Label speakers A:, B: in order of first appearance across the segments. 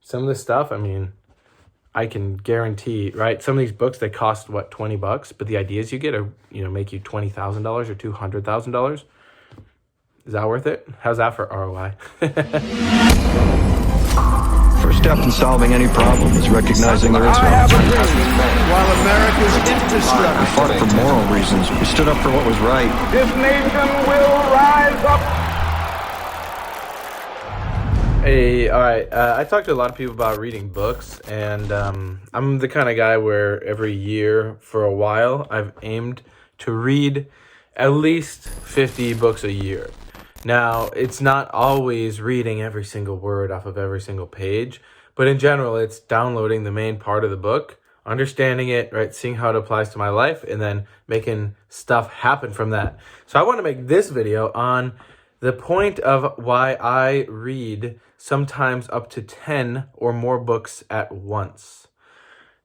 A: some of this stuff, I mean, I can guarantee, right? Some of these books, they cost what, $20, but the ideas you get are, make you $20,000 or $200,000. Is that worth it? How's that for ROI?
B: First step in solving any problem is recognizing there is no alternative.
C: While America's infrastructure.
B: We fought for moral reasons. We stood up for what was right.
C: This nation will rise up.
A: Hey, all right. I talked to a lot of people about reading books, and I'm the kind of guy where every year for a while I've aimed to read at least 50 books a year. Now, it's not always reading every single word off of every single page, but in general, it's downloading the main part of the book, understanding it, right, seeing how it applies to my life, and then making stuff happen from that. So I want to make this video on the point of why I read sometimes up to 10 or more books at once.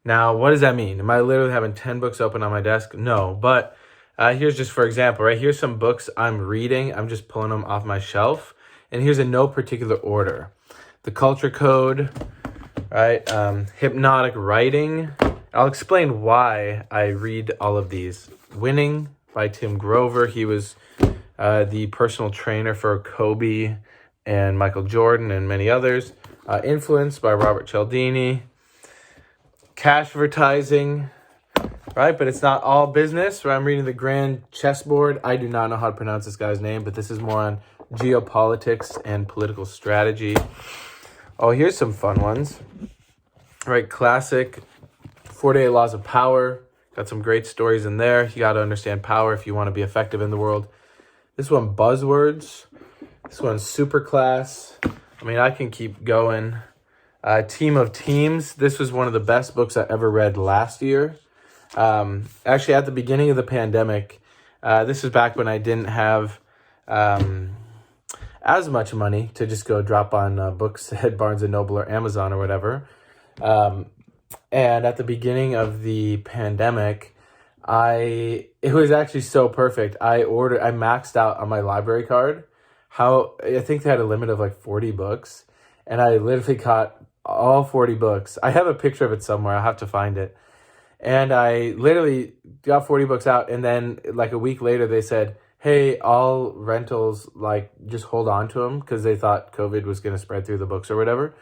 A: Now, what does that mean? Am I literally having 10 books open on my desk? No, but here's just for example, right? Here's some books I'm reading. I'm just pulling them off my shelf. And here's in no particular order. The Culture Code, right? Hypnotic Writing. I'll explain why I read all of these. Winning by Tim Grover. He was the personal trainer for Kobe and Michael Jordan and many others. Influence by Robert Cialdini. Cashvertising. Right, but it's not all business. Right? I'm reading The Grand Chessboard. I do not know how to pronounce this guy's name, but this is more on geopolitics and political strategy. Oh, here's some fun ones. All right, classic 48 Laws of Power. Got some great stories in there. You got to understand power if you want to be effective in the world. This one, Buzzwords. This one's Superclass. I mean, I can keep going. Team of Teams. This was one of the best books I ever read last year. Actually, at the beginning of the pandemic, this is back when I didn't have as much money to just go drop on books at Barnes & Noble or Amazon or whatever. And at the beginning of the pandemic, it was actually so perfect. I maxed out on my library card. I think they had a limit of like 40 books, and I literally caught all 40 books. I have a picture of it somewhere. I'll have to find it. And I literally got 40 books out, and then like a week later they said, hey, all rentals, like, just hold on to them, because they thought COVID was going to spread through the books or whatever.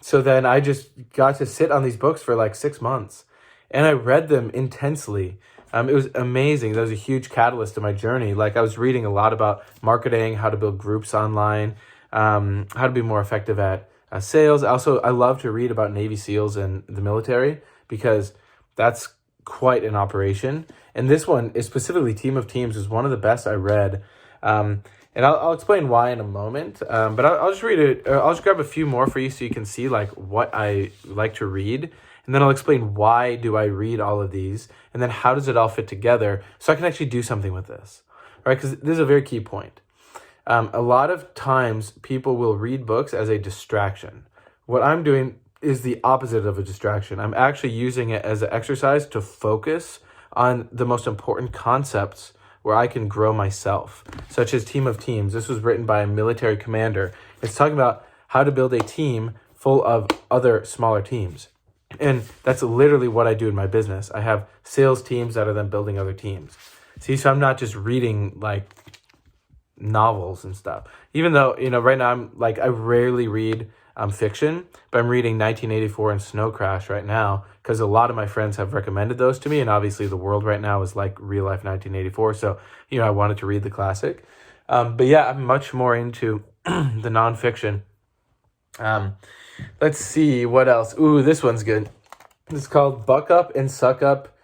A: So then I just got to sit on these books for like 6 months, and I read them intensely. It was amazing. That was a huge catalyst to my journey. Like, I was reading a lot about marketing, how to build groups online, how to be more effective at sales. I love to read about Navy SEALs and the military, because that's quite an operation. And this one is specifically Team of Teams is one of the best I read. And I'll explain why in a moment. But I'll just read it. I'll just grab a few more for you so you can see like what I like to read. And then I'll explain why do I read all of these. And then how does it all fit together so I can actually do something with this. Right? Because this is a very key point. A lot of times people will read books as a distraction. What I'm doing is the opposite of a distraction. I'm actually using it as an exercise to focus on the most important concepts where I can grow myself, such as Team of Teams. This was written by a military commander. It's talking about how to build a team full of other smaller teams. And that's literally what I do in my business. I have sales teams that are then building other teams. See, so I'm not just reading like novels and stuff. Even though, right now I rarely read fiction, but I'm reading 1984 and Snow Crash right now because a lot of my friends have recommended those to me, and obviously the world right now is like real life 1984, so I wanted to read the classic. But yeah, I'm much more into the nonfiction. Let's see what else. Ooh, this one's good. It's called Buck Up and Suck Up,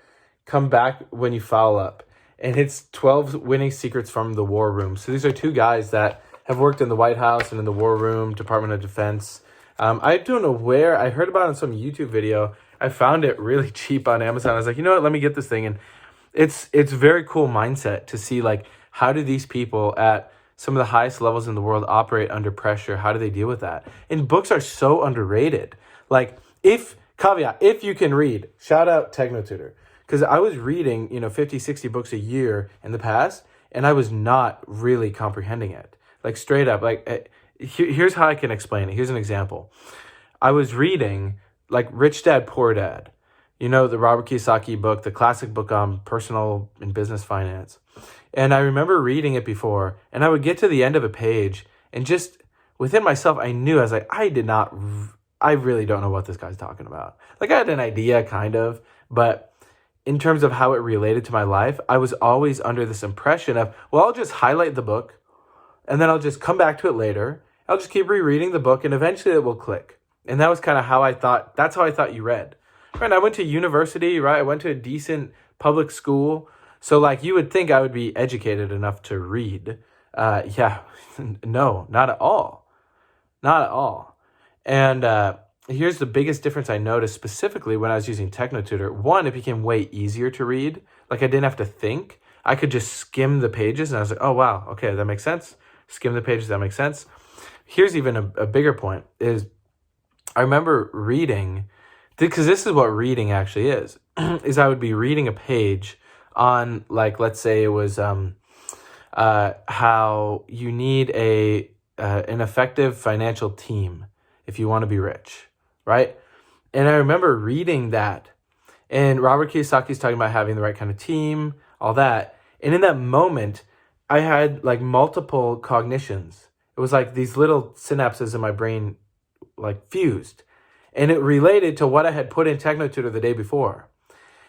A: Come Back When You Foul Up, and it's 12 Winning Secrets from the War Room. So these are two guys that have worked in the White House and in the War Room, Department of Defense. I don't know where. I heard about it on some YouTube video. I found it really cheap on Amazon. I was like, you know what? Let me get this thing. And it's very cool mindset to see, like, how do these people at some of the highest levels in the world operate under pressure? How do they deal with that? And books are so underrated. Like, if you can read, shout out TechnoTutor. Because I was reading, 50, 60 books a year in the past, and I was not really comprehending it. Like, straight up, like, here's how I can explain it. Here's an example. I was reading like Rich Dad, Poor Dad. You know, the Robert Kiyosaki book, the classic book on personal and business finance. And I remember reading it before, and I would get to the end of a page, and just within myself, I knew, I was like, I really don't know what this guy's talking about. Like, I had an idea, kind of, but in terms of how it related to my life, I was always under this impression of, well, I'll just highlight the book, and then I'll just come back to it later. I'll just keep rereading the book, and eventually it will click. And that was kind of how I thought, that's how I thought you read. Right, I went to university, right? I went to a decent public school. So like you would think I would be educated enough to read. Yeah, no, not at all. Not at all. And here's the biggest difference I noticed specifically when I was using TechnoTutor. One, it became way easier to read. Like I didn't have to think. I could just skim the pages and I was like, oh, wow, okay, that makes sense. Skim the pages, that makes sense. Here's even a bigger point is I remember reading, because this is what reading actually is I would be reading a page on, like, let's say it was how you need an effective financial team if you want to be rich, right? And I remember reading that, and Robert Kiyosaki's talking about having the right kind of team, all that. And in that moment, I had like multiple cognitions. It was like these little synapses in my brain like fused. And it related to what I had put in TechnoTutor the day before.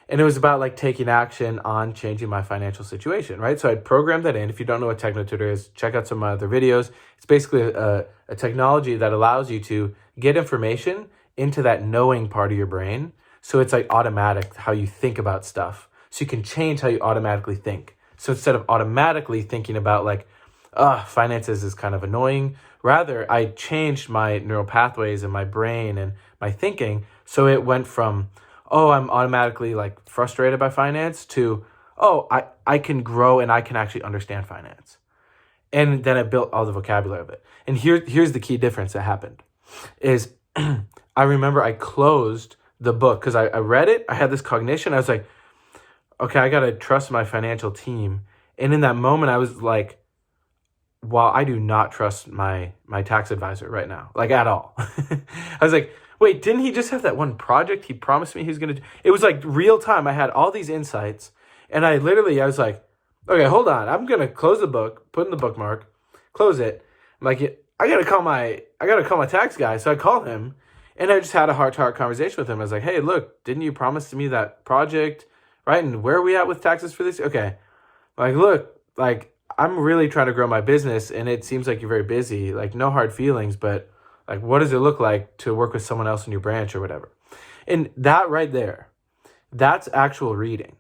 A: And it was about like taking action on changing my financial situation, right? So I'd programmed that in. If you don't know what TechnoTutor is, check out some of my other videos. It's basically a technology that allows you to get information into that knowing part of your brain. So it's like automatic how you think about stuff. So you can change how you automatically think. So instead of automatically thinking about like, finances is kind of annoying, rather I changed my neural pathways in my brain and my thinking. So it went from, I'm automatically like frustrated by finance to, I can grow and I can actually understand finance. And then I built all the vocabulary of it. And here's the key difference that happened is I remember I closed the book because I read it. I had this cognition. I was like, okay, I got to trust my financial team. And in that moment, I was like, wow, I do not trust my tax advisor right now, like at all. I was like, wait, didn't he just have that one project he promised me he's going to do? It was like real time. I had all these insights and I was like, okay, hold on. I'm going to close the book, put in the bookmark, close it. I'm like, I got to call my tax guy. So I called him and I just had a heart-to-heart conversation with him. I was like, hey, look, didn't you promise to me that project, right? And where are we at with taxes for this? Okay. Like, look, like I'm really trying to grow my business and it seems like you're very busy, like no hard feelings, but like, what does it look like to work with someone else in your branch or whatever? And that right there, that's actual reading.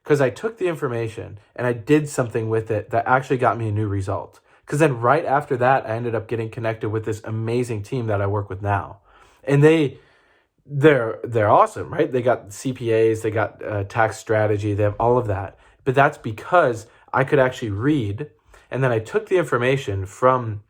A: Because I took the information and I did something with it that actually got me a new result. Because then right after that, I ended up getting connected with this amazing team that I work with now. And they're awesome, right? They got CPAs, they got tax strategy, they have all of that. But that's because I could actually read. And then I took the information from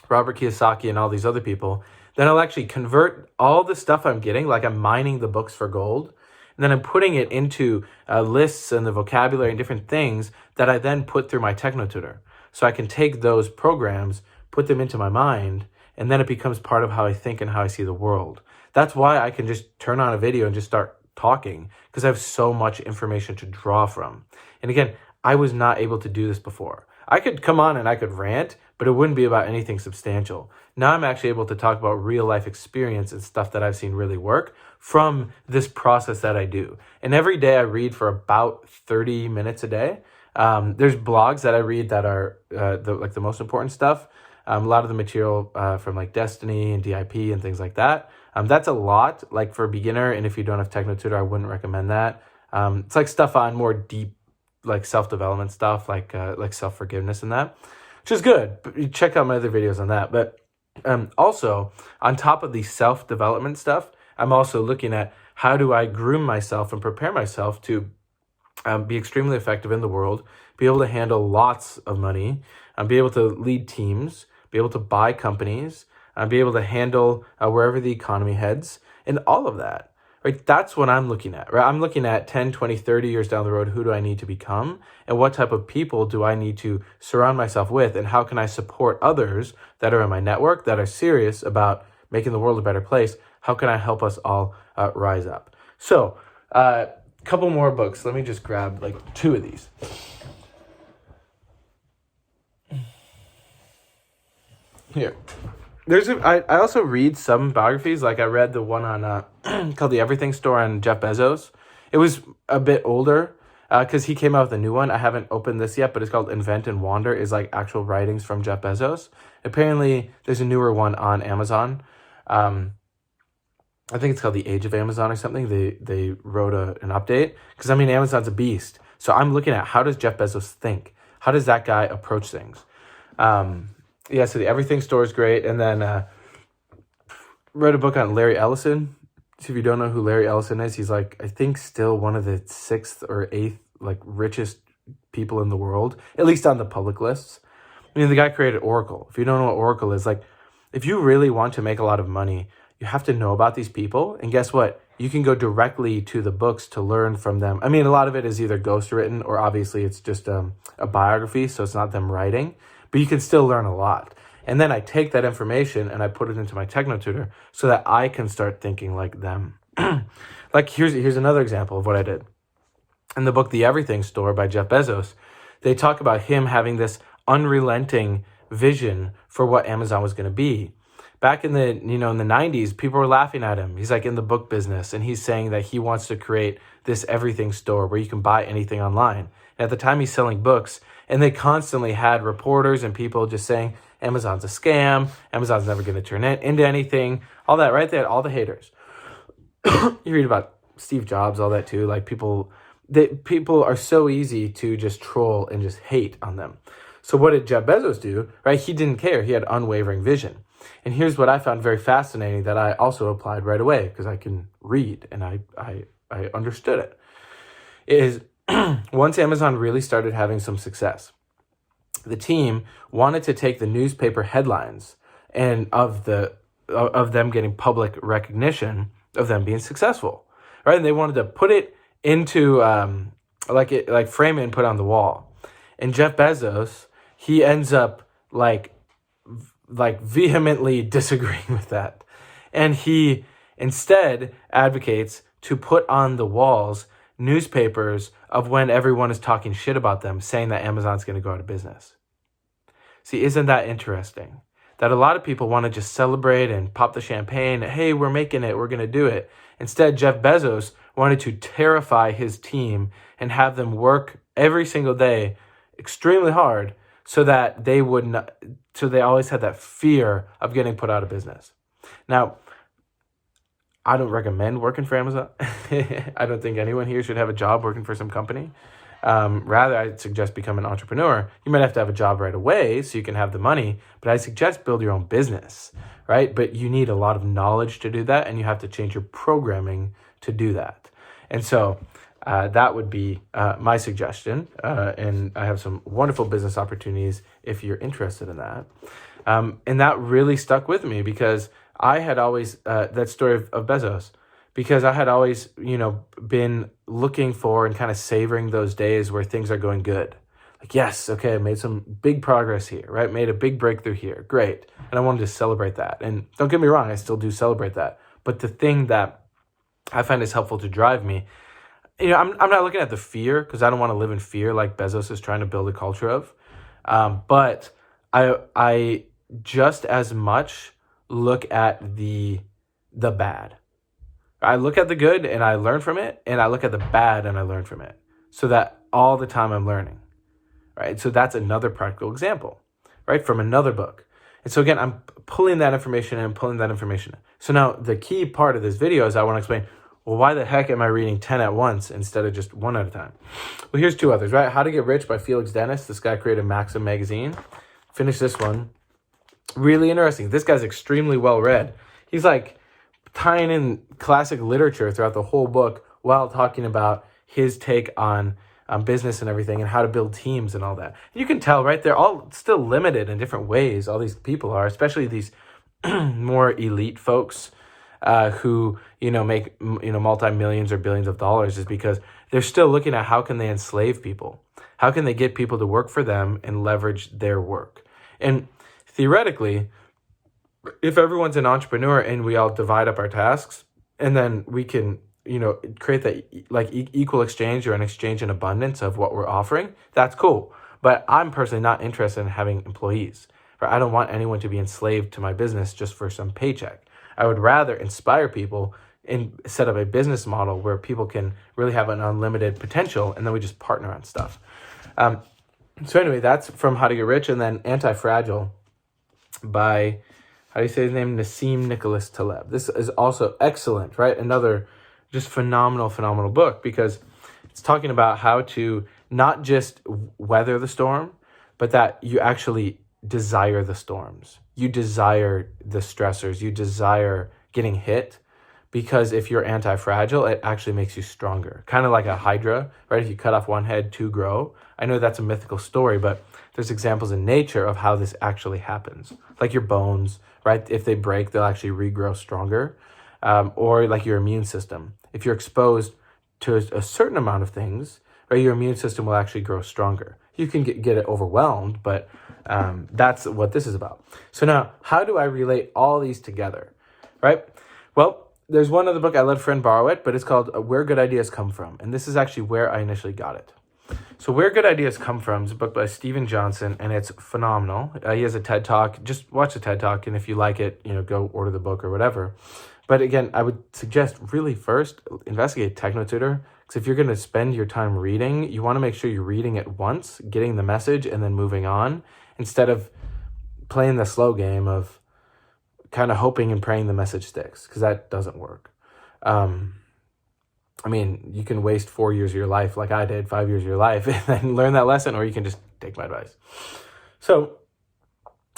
A: Robert Kiyosaki and all these other people. Then I'll actually convert all the stuff I'm getting, like I'm mining the books for gold. And then I'm putting it into lists and the vocabulary and different things that I then put through my TechnoTutor. So I can take those programs, put them into my mind, and then it becomes part of how I think and how I see the world. That's why I can just turn on a video and just start talking, because I have so much information to draw from. And again, I was not able to do this before. I could come on and I could rant, but it wouldn't be about anything substantial. Now I'm actually able to talk about real life experience and stuff that I've seen really work from this process that I do. And every day I read for about 30 minutes a day. There's blogs that I read that are the most important stuff. A lot of the material from like Destiny and DIP and things like that. That's a lot, like for a beginner. And if you don't have TechnoTutor, I wouldn't recommend that. It's like stuff on more deep, like self-development stuff, like self-forgiveness and that, which is good. But you check out my other videos on that. But also, on top of the self-development stuff, I'm also looking at how do I groom myself and prepare myself to be extremely effective in the world, be able to handle lots of money, be able to lead teams, be able to buy companies, be able to handle wherever the economy heads, and all of that. Right? That's what I'm looking at, right? I'm looking at 10, 20, 30 years down the road, who do I need to become? And what type of people do I need to surround myself with? And how can I support others that are in my network that are serious about making the world a better place? How can I help us all rise up? So, couple more books. Let me just grab like 2 of these. Here. I also read some biographies. Like I read the one on called The Everything Store on Jeff Bezos. It was a bit older because he came out with a new one. I haven't opened this yet, but it's called Invent and Wander. Is like actual writings from Jeff Bezos. Apparently, there's a newer one on Amazon. I think it's called The Age of Amazon or something. They wrote an update because I mean Amazon's a beast. So I'm looking at how does Jeff Bezos think? How does that guy approach things? Yeah, so the Everything Store is great. And then wrote a book on Larry Ellison. So if you don't know who Larry Ellison is, he's like, I think still one of the 6th or 8th like richest people in the world, at least on the public lists. I mean, the guy created Oracle. If you don't know what Oracle is, like if you really want to make a lot of money, you have to know about these people. And guess what? You can go directly to the books to learn from them. I mean, a lot of it is either ghostwritten or obviously it's just a biography, so it's not them writing. But you can still learn a lot. And then I take that information and I put it into my TechnoTutor so that I can start thinking like them. Like here's another example of what I did. In the book, The Everything Store by Jeff Bezos, they talk about him having this unrelenting vision for what Amazon was going to be. Back in the, in the 90s, people were laughing at him. He's like in the book business and he's saying that he wants to create this everything store where you can buy anything online. And at the time he's selling books, and they constantly had reporters and people just saying, Amazon's a scam, Amazon's never going to turn it into anything, all that, right? They had all the haters. You read about Steve Jobs, all that too. Like people are so easy to just troll and just hate on them. So what did Jeff Bezos do, right? He didn't care. He had unwavering vision. And here's what I found very fascinating that I also applied right away because I can read and I understood it, is once Amazon really started having some success, the team wanted to take the newspaper headlines and of them getting public recognition of them being successful, right? And they wanted to put it into frame it and put it on the wall. And Jeff Bezos, he ends up like vehemently disagreeing with that, and he instead advocates to put on the walls newspapers of when everyone is talking shit about them, saying that Amazon's going to go out of business. See, isn't that interesting? That a lot of people want to just celebrate and pop the champagne. Hey, we're making it. We're going to do it. Instead, Jeff Bezos wanted to terrify his team and have them work every single day extremely hard so that they would not, so they always had that fear of getting put out of business. Now, I don't recommend working for Amazon. I don't think anyone here should have a job working for some company. Rather, I suggest become an entrepreneur. You might have to have a job right away so you can have the money, but I suggest build your own business, right? But you need a lot of knowledge to do that, and you have to change your programming to do that. And so that would be my suggestion. And I have some wonderful business opportunities if you're interested in that. And that really stuck with me because I had always, that story of Bezos, because I had always, been looking for and kind of savoring those days where things are going good. Like, yes, okay, I made some big progress here, right? Made a big breakthrough here. Great. And I wanted to celebrate that. And don't get me wrong, I still do celebrate that. But the thing that I find is helpful to drive me, I'm not looking at the fear because I don't want to live in fear like Bezos is trying to build a culture of. But I just as much look at the bad. I look at the good and I learn from it, and I look at the bad and I learn from it, so that all the time I'm learning, right? So that's another practical example, right, from another book. And so again, I'm pulling that information and pulling that information in. So now the key part of this video is I want to explain, well, why the heck am I reading 10 at once instead of just one at a time? Well, here's 2 others, right? How to Get Rich by Felix Dennis. This guy created Maxim magazine. Finish this one. Really interesting. This guy's extremely well read. He's like tying in classic literature throughout the whole book while talking about his take on business and everything and how to build teams and all that. And you can tell, right? They're all still limited in different ways. All these people are, especially these more elite folks who, make, multi-millions or billions of dollars, is because they're still looking at how can they enslave people? How can they get people to work for them and leverage their work? And theoretically, if everyone's an entrepreneur and we all divide up our tasks, and then we can, create that like equal exchange or an exchange in abundance of what we're offering, that's cool. But I'm personally not interested in having employees. Right? I don't want anyone to be enslaved to my business just for some paycheck. I would rather inspire people and set up a business model where people can really have an unlimited potential, and then we just partner on stuff. So anyway, that's from How to Get Rich, and then Antifragile by, how do you say his name? Nassim Nicholas Taleb. This is also excellent, right? Another just phenomenal book, because it's talking about how to not just weather the storm, but that you actually desire the storms. You desire the stressors. You desire getting hit, because if you're anti-fragile, it actually makes you stronger. Kind of like a hydra, right? If you cut off one head, two grow. I know that's a mythical story, but there's examples in nature of how this actually happens. Like your bones, right? If they break, they'll actually regrow stronger. Or like your immune system. If you're exposed to a certain amount of things, right, your immune system will actually grow stronger. You can get it overwhelmed, but that's what this is about. So now, how do I relate all these together, right? Well, there's one other book, I let a friend borrow it, but it's called Where Good Ideas Come From. And this is actually where I initially got it. So Where Good Ideas Come From is a book by Steven Johnson, and it's phenomenal. He has a TED Talk. Just watch the TED Talk, and if you like it, go order the book or whatever. But again, I would suggest really first investigate TechnoTutor, because if you're going to spend your time reading, you want to make sure you're reading it once, getting the message, and then moving on, instead of playing the slow game of kind of hoping and praying the message sticks, because that doesn't work. You can waste 4 years of your life like I did, 5 years of your life, and then learn that lesson, or you can just take my advice. So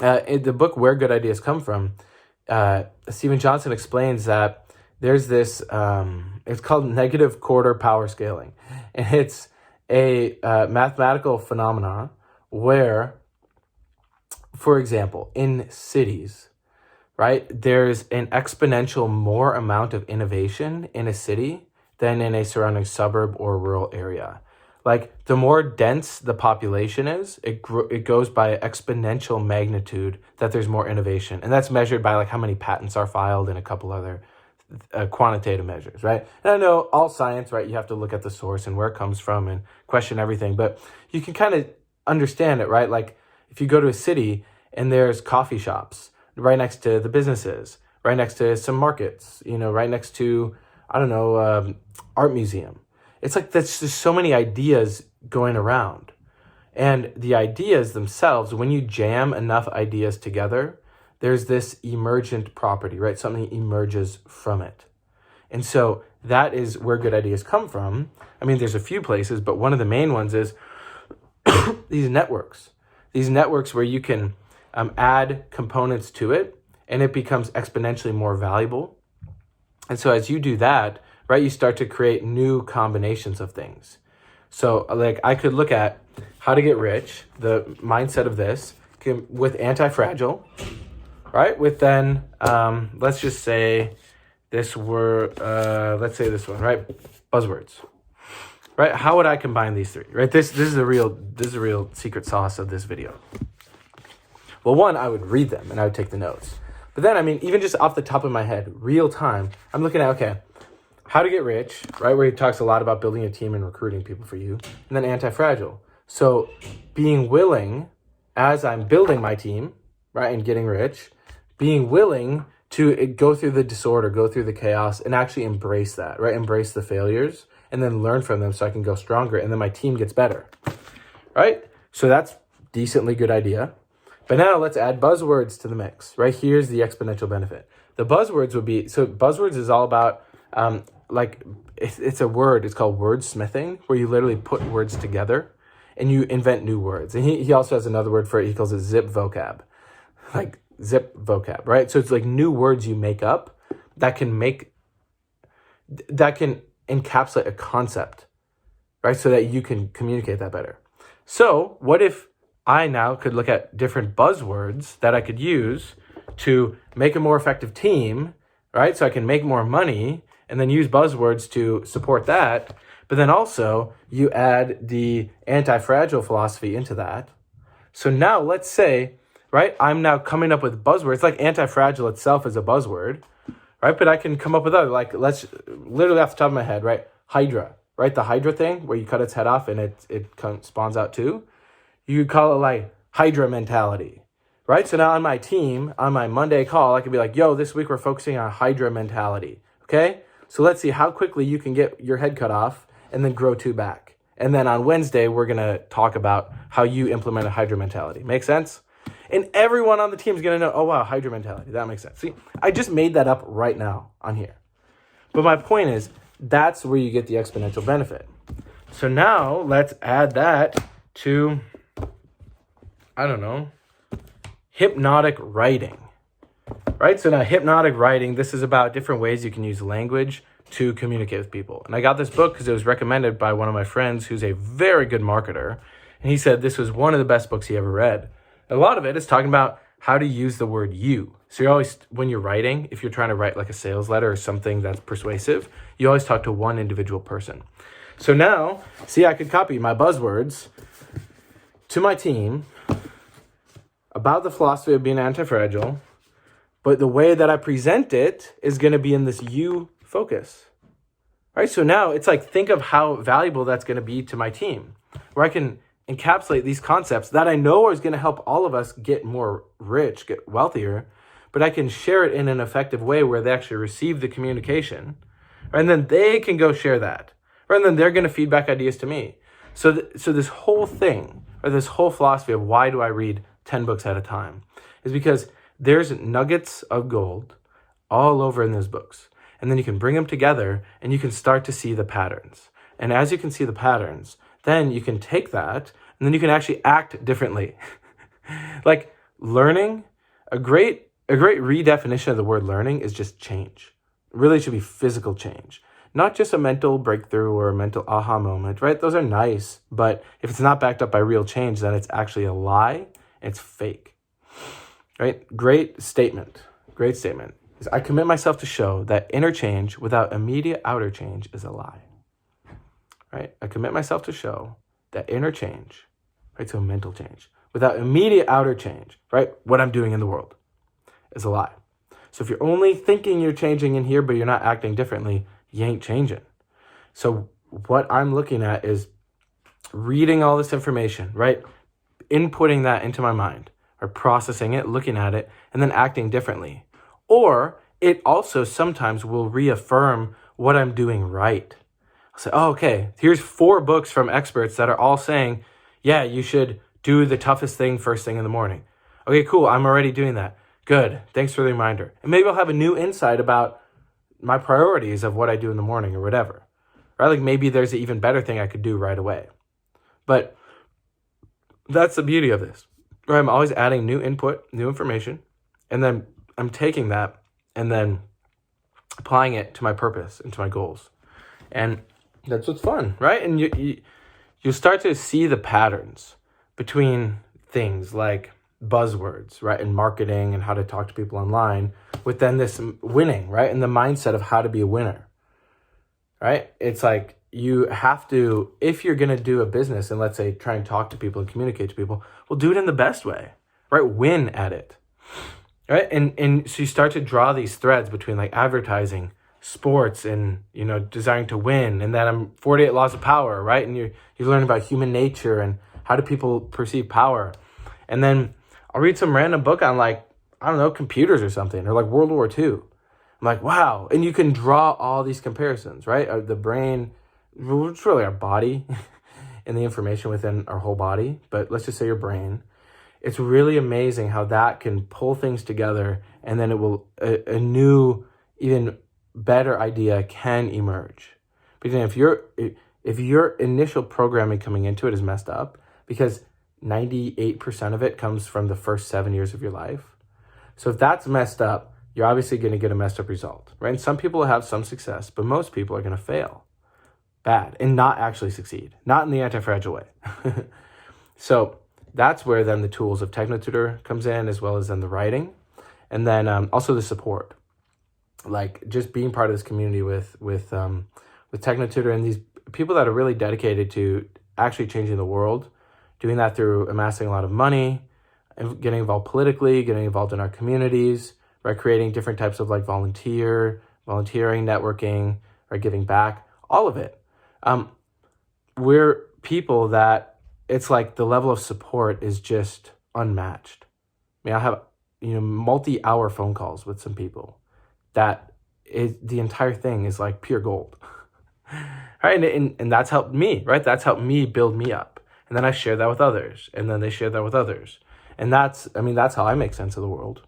A: in the book Where Good Ideas Come From, Steven Johnson explains that there's this, it's called negative quarter power scaling. And it's a mathematical phenomena where, for example, in cities, right, there's an exponential more amount of innovation in a city than in a surrounding suburb or rural area. Like, the more dense the population is, it goes by exponential magnitude that there's more innovation. And that's measured by like how many patents are filed and a couple other quantitative measures, right? And I know all science, right, you have to look at the source and where it comes from and question everything, but you can kind of understand it, right? Like if you go to a city and there's coffee shops right next to the businesses, right next to some markets, right next to, art museum. It's like there's just so many ideas going around. And the ideas themselves, when you jam enough ideas together, there's this emergent property, right? Something emerges from it. And so that is where good ideas come from. There's a few places, but one of the main ones is these networks. These networks where you can add components to it, and it becomes exponentially more valuable. And so as you do that, right, you start to create new combinations of things. So like I could look at How to Get Rich, the mindset of this, with Antifragile, right? With then, let's just say this word, let's say this one, right? Buzzwords, right? How would I combine these three, right? This is the real secret sauce of this video. Well, one, I would read them and I would take the notes. But then, even just off the top of my head, real time, I'm looking at, okay, How to Get Rich, right? Where he talks a lot about building a team and recruiting people for you. And then Antifragile. So being willing, as I'm building my team, right, and getting rich, being willing to go through the disorder, go through the chaos, and actually embrace that, right? Embrace the failures and then learn from them so I can go stronger. And then my team gets better, right? So that's decently good idea. But now let's add buzzwords to the mix, right? Here's the exponential benefit. The buzzwords would be, so buzzwords is all about, it's a word, it's called wordsmithing, where you literally put words together and you invent new words. And he also has another word for it. He calls it zip vocab, like zip vocab, right? So it's like new words you make up that can encapsulate a concept, right? So that you can communicate that better. So what if I now could look at different buzzwords that I could use to make a more effective team, right? So I can make more money and then use buzzwords to support that. But then also you add the anti-fragile philosophy into that. So now let's say, right? I'm now coming up with buzzwords. Like antifragile itself is a buzzword, right? But I can come up with other, like, let's literally off the top of my head, right? Hydra, right? The Hydra thing where you cut its head off and it spawns out two. You could call it like Hydra mentality, right? So now on my team, on my Monday call, I could be like, yo, this week we're focusing on Hydra mentality, okay? So let's see how quickly you can get your head cut off and then grow two back. And then on Wednesday, we're going to talk about how you implement a Hydra mentality. Make sense? And everyone on the team is going to know, oh, wow, Hydra mentality. That makes sense. See, I just made that up right now on here. But my point is, that's where you get the exponential benefit. So now let's add that to, I don't know, hypnotic writing, right? So now hypnotic writing, this is about different ways you can use language to communicate with people. And I got this book because it was recommended by one of my friends who's a very good marketer. And he said this was one of the best books he ever read. A lot of it is talking about how to use the word you. So you're always, when you're writing, if you're trying to write like a sales letter or something that's persuasive, you always talk to one individual person. So now, see, I could copy my buzzwords to my team about the philosophy of being anti-fragile, but the way that I present it is going to be in this you focus. Right? So now it's like, think of how valuable that's going to be to my team, where I can encapsulate these concepts that I know is going to help all of us get more rich, get wealthier, but I can share it in an effective way where they actually receive the communication, right? And then they can go share that, right? And then they're going to feed back ideas to me. So this whole thing, or this whole philosophy of why do I read 10 books at a time, is because there's nuggets of gold all over in those books. And then you can bring them together and you can start to see the patterns. And as you can see the patterns, then you can take that and then you can actually act differently. Like learning, a great redefinition of the word learning is just change. It really should be physical change, not just a mental breakthrough or a mental aha moment, right? Those are nice, but if it's not backed up by real change, then it's actually a lie. It's fake, right? Great statement. I commit myself to show that inner change without immediate outer change is a lie. Right? I commit myself to show that inner change, right, so mental change, without immediate outer change, right, what I'm doing in the world, is a lie. So if you're only thinking you're changing in here, but you're not acting differently, you ain't changing. So what I'm looking at is reading all this information, right, inputting that into my mind, or processing it, looking at it, and then acting differently. Or it also sometimes will reaffirm what I'm doing right. I'll say, oh, okay, here's 4 books from experts that are all saying, yeah, you should do the toughest thing first thing in the morning. Okay, cool, I'm already doing that. Good, thanks for the reminder. And maybe I'll have a new insight about my priorities of what I do in the morning or whatever. Right? Like maybe there's an even better thing I could do right away. But that's the beauty of this. Right? I'm always adding new input, new information, and then I'm taking that and then applying it to my purpose and to my goals. And that's what's fun, right? And you'll start to see the patterns between things like buzzwords, right? And marketing and how to talk to people online with then this winning, right? And the mindset of how to be a winner, right? It's like you have to, if you're going to do a business and let's say try and talk to people and communicate to people, well, do it in the best way, right? Win at it, right? And so you start to draw these threads between like advertising, sports, and desiring to win, and then 48 laws of power, right? And you learn about human nature and how do people perceive power, and then I'll read some random book on like, I don't know, computers or something, or like World War II. I'm like, wow, and you can draw all these comparisons, right? The brain, it's really our body, and the information within our whole body, but let's just say your brain. It's really amazing how that can pull things together, and then it will a new, even better idea can emerge. Because if your initial programming coming into it is messed up, because 98% of it comes from the first 7 years of your life. So if that's messed up, you're obviously going to get a messed up result, right? And some people have some success, but most people are going to fail bad and not actually succeed, not in the anti-fragile way. So that's where then the tools of TechnoTutor comes in, as well as then the writing, and then also the support. Like just being part of this community with TechnoTutor and these people that are really dedicated to actually changing the world, doing that through amassing a lot of money getting involved politically, getting involved in our communities, right? Creating different types of like volunteering, networking, right? Giving back, all of it. We're people that it's like the level of support is just unmatched. I mean, I have, multi-hour phone calls with some people that the entire thing is like pure gold. Right. And that's helped me, right? That's helped me build me up. And then I share that with others, and then they share that with others. And that's how I make sense of the world.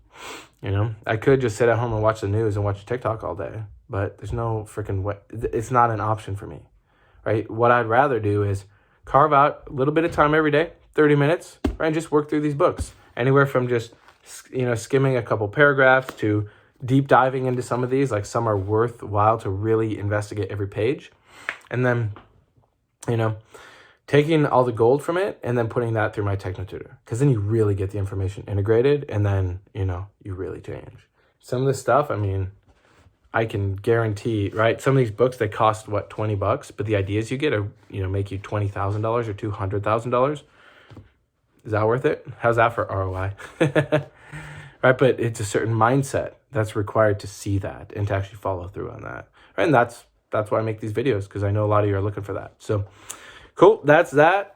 A: I could just sit at home and watch the news and watch TikTok all day, but there's no freaking way. It's not an option for me, right? What I'd rather do is carve out a little bit of time every day, 30 minutes, right? And just work through these books. Anywhere from just, skimming a couple paragraphs to deep diving into some of these. Like some are worthwhile to really investigate every page. And then, taking all the gold from it and then putting that through my Technotutor. Because then you really get the information integrated, and then, you really change. Some of this stuff, I can guarantee, right? Some of these books, they cost, $20? But the ideas you get are, make you $20,000 or $200,000. Is that worth it? How's that for ROI? Right? But it's a certain mindset that's required to see that and to actually follow through on that. Right? And that's why I make these videos, because I know a lot of you are looking for that. So cool. That's that.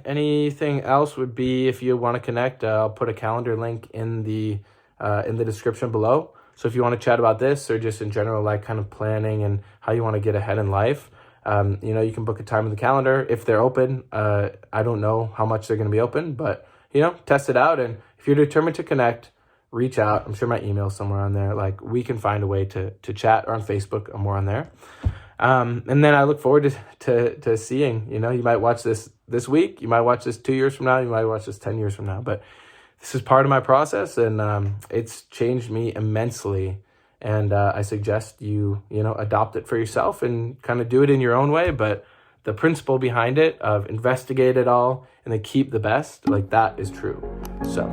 A: Anything else would be, if you want to connect, I'll put a calendar link in the description below. So if you want to chat about this, or just in general, like kind of planning and how you want to get ahead in life, you can book a time in the calendar if they're open. I don't know how much they're going to be open, but test it out. And if you're determined to connect, reach out. I'm sure my email's somewhere on there. Like, we can find a way to chat, or on Facebook, I'm more on there. And then I look forward to seeing, you might watch this week, you might watch this 2 years from now, you might watch this 10 years from now, but this is part of my process, and it's changed me immensely. And I suggest you adopt it for yourself and kind of do it in your own way. But the principle behind it of investigate it all and then keep the best, like, that is true. So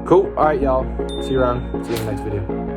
A: cool. All right, y'all. See you around. See you in the next video.